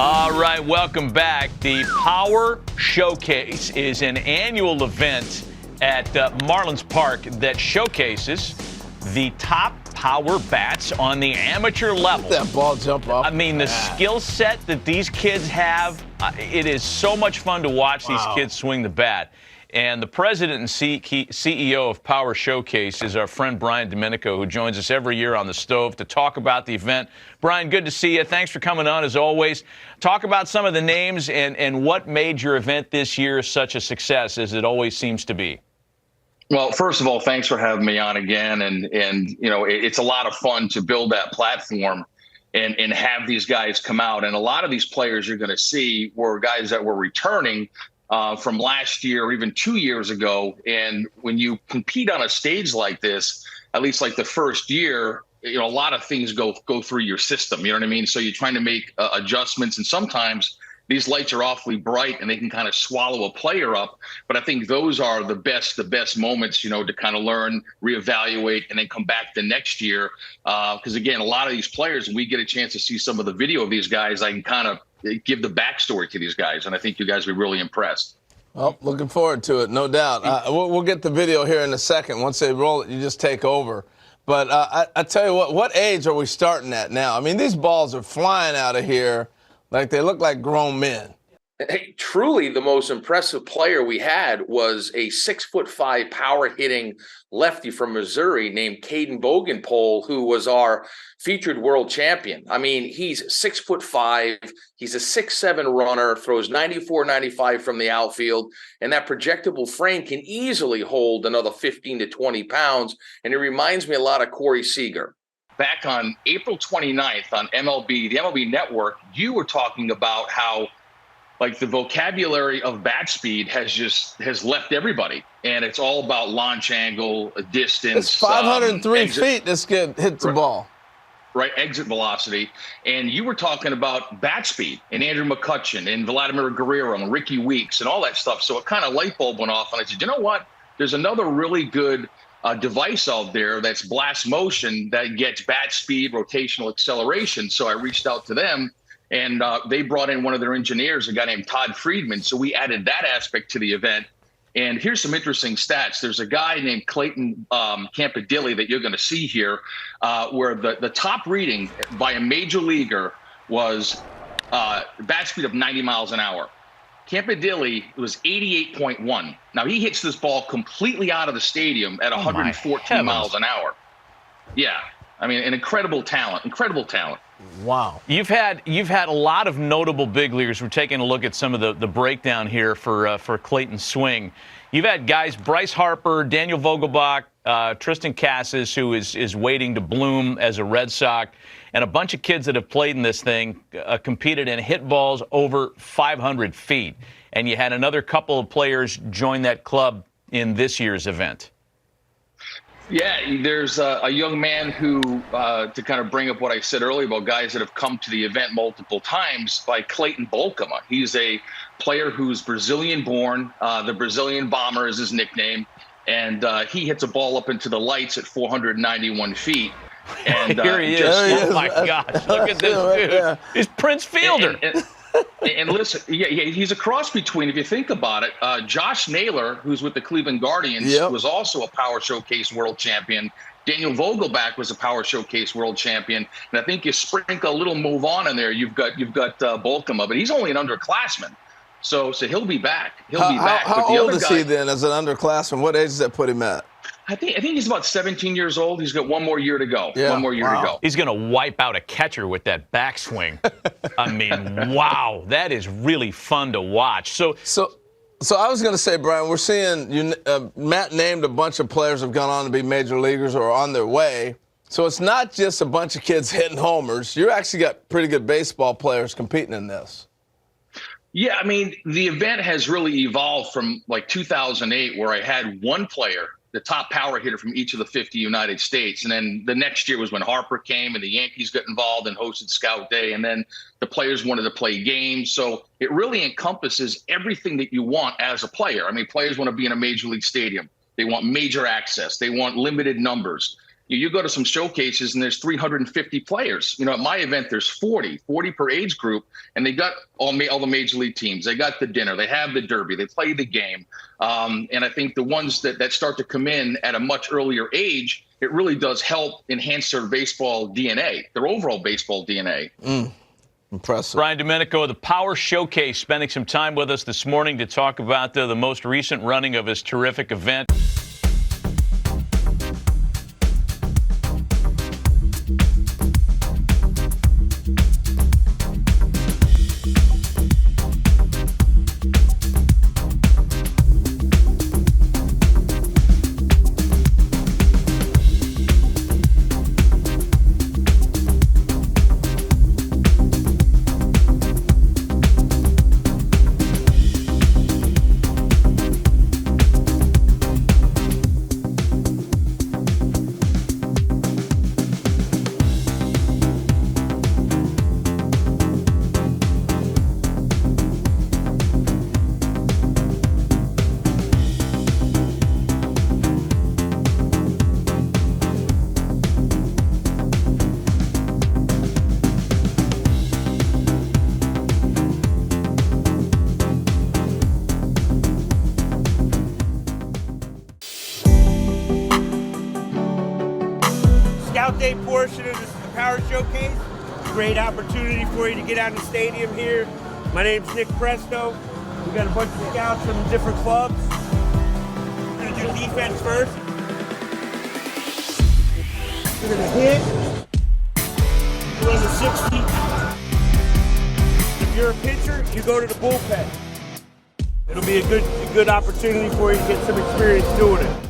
All right, welcome back. The Power Showcase is an annual event at Marlins Park that showcases the top power bats on the amateur level. That ball jump off. I mean, the skill set that these kids have, it is so much fun to watch these kids swing the bat. And the president and CEO of Power Showcase is our friend Brian Domenico, who joins us every year on the stove to talk about the event. Brian, good to see you. Thanks for coming on, as always. Talk about some of the names and what made your event this year such a success, as it always seems to be. Well, first of all, thanks for having me on again. And you know, it's a lot of fun to build that platform and have these guys come out. And a lot of these players you're going to see were guys that were returning from last year or even 2 years ago. And when you compete on a stage like this, at least like the first year, you know, a lot of things go through your system. You know what I mean? So you're trying to make adjustments, and sometimes these lights are awfully bright and they can kind of swallow a player up. But I think those are the best moments, you know, to kind of learn, reevaluate, and then come back the next year. Because again, a lot of these players, when we get a chance to see some of the video of these guys, I can kind of give the backstory to these guys, and I think you guys will be really impressed. Well, looking forward to it, no doubt. We'll get the video here in a second. Once they roll it, you just take over. But I tell you what age are we starting at now? I mean, these balls are flying out of here like they look like grown men. Hey, truly the most impressive player we had was a 6'5" power hitting lefty from Missouri named Caden Bogenpole, who was our featured world champion. I mean, he's 6'5", he's a 6'7" runner, throws 94, 95 from the outfield, and that projectable frame can easily hold another 15 to 20 pounds. And it reminds me a lot of Corey Seager. Back on April 29th on the MLB Network, you were talking about how like the vocabulary of bat speed has left everybody, and it's all about launch angle, distance. It's 503 feet this kid hits the ball. Right, exit velocity. And you were talking about bat speed and Andrew McCutchen and Vladimir Guerrero and Ricky Weeks and all that stuff. So it kind of light bulb went off, and I said, you know what? There's another really good device out there that's blast motion that gets bat speed, rotational acceleration. So I reached out to them. And they brought in one of their engineers, a guy named Todd Friedman. So we added that aspect to the event. And here's some interesting stats. There's a guy named Clayton Campadilli that you're going to see here, where the top reading by a major leaguer was bat speed of 90 miles an hour. Campadilli was 88.1. Now, he hits this ball completely out of the stadium at 114 miles an hour. Yeah. I mean, an incredible talent, Wow. You've had a lot of notable big leaguers. We're taking a look at some of the breakdown here for Clayton's swing. You've had guys, Bryce Harper, Daniel Vogelbach, Tristan Casas, who is waiting to bloom as a Red Sox, and a bunch of kids that have played in this thing, competed and hit balls over 500 feet. And you had another couple of players join that club in this year's event. Yeah, there's a young man who, to kind of bring up what I said earlier about guys that have come to the event multiple times, by Clayton Bolkema. He's a player who's Brazilian-born. The Brazilian Bomber is his nickname. And he hits a ball up into the lights at 491 feet. And here he is. Oh, my gosh. Look at this dude. He's Prince Fielder. And listen, yeah, he's a cross between, if you think about it, Josh Naylor, who's with the Cleveland Guardians, was also a Power Showcase world champion. Daniel Vogelbach was a Power Showcase world champion. And I think you sprinkle a little move on in there, you've got Bolkema, but he's only an underclassman. So he'll be back. He'll be back. How old is he then as an underclassman? What age does that put him at? I think he's about 17 years old. He's got one more year to go. Yeah. One more year to go. He's going to wipe out a catcher with that backswing. I mean, wow, that is really fun to watch. So I was going to say, Brian, we're seeing Matt named a bunch of players have gone on to be major leaguers or are on their way. So it's not just a bunch of kids hitting homers. You actually got pretty good baseball players competing in this. Yeah, I mean, the event has really evolved from like 2008, where I had one player, the top power hitter from each of the 50 United States. And then the next year was when Harper came and the Yankees got involved and hosted Scout Day. And then the players wanted to play games. So it really encompasses everything that you want as a player. I mean, players want to be in a major league stadium. They want major access. They want limited numbers. You go to some showcases and there's 350 players. At my event, there's 40 per age group, and they got all the major league teams. They got the dinner, they have the derby, they play the game. And I think the ones that start to come in at a much earlier age, it really does help enhance their baseball DNA, their overall baseball DNA. Impressive. Brian Domenico of the Power Showcase spending some time with us this morning to talk about the most recent running of his terrific event. Scout Day portion of this Power Showcase. Great opportunity for you to get out in the stadium here. My name's Nick Presto. We got a bunch of scouts from different clubs. We're gonna do defense first. We're gonna hit. Run the 60. If you're a pitcher, you go to the bullpen. It'll be a good opportunity for you to get some experience doing it.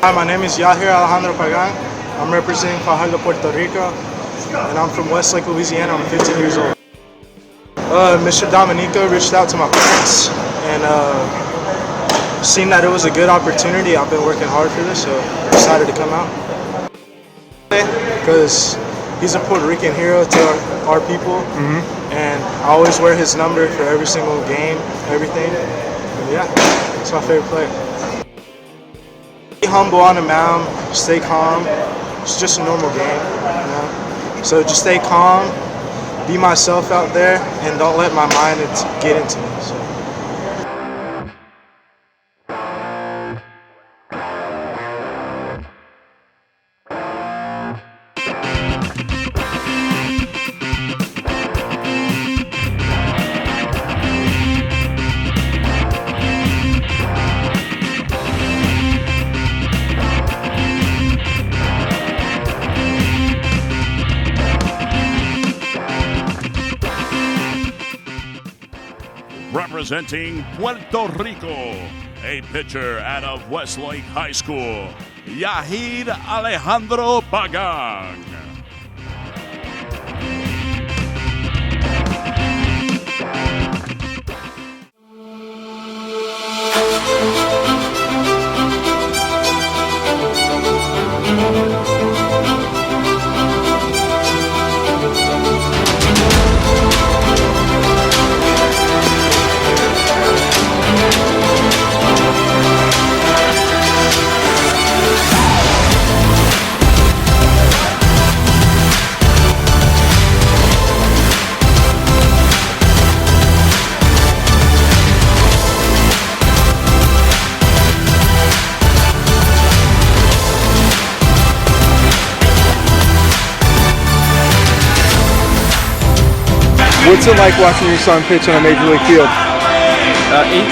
Hi, my name is Yahir Pagan. I'm representing Fajardo, Puerto Rico, and I'm from Westlake, Louisiana. I'm 15 years old. Mr. Domenico reached out to my parents and seen that it was a good opportunity. I've been working hard for this, so I decided to come out. Because he's a Puerto Rican hero to our people, and I always wear his number for every single game, everything. And yeah, it's my favorite player. Be humble on the mound, stay calm. It's just a normal game, So just stay calm, be myself out there, and don't let my mind get into me. So. Representing Puerto Rico, a pitcher out of Westlake High School, Yahir Pagan. What's it like watching your son pitch on a major league field?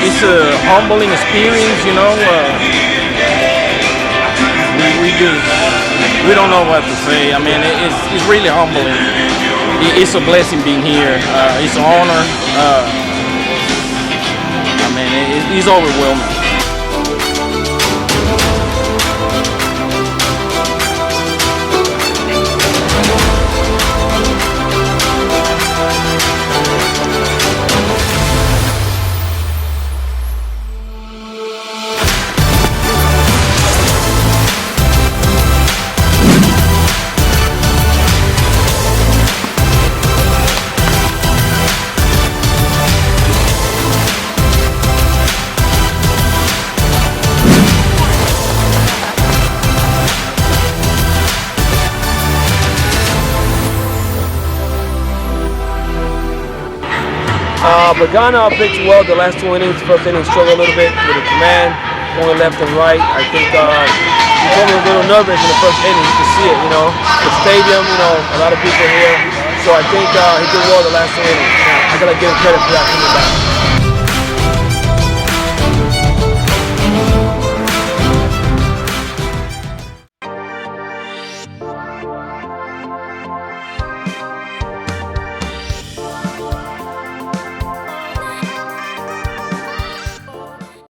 It's a humbling experience, we don't know what to say. I mean, it's really humbling. It's a blessing being here. It's an honor. It's overwhelming. Pagan pitched well the last 2 innings. First inning struggled a little bit with the command, going left and right. I think he told me a little nervous in the first inning. You could see it, the stadium, a lot of people here. So I think he did well the last 2 innings. I gotta give him credit for that coming back.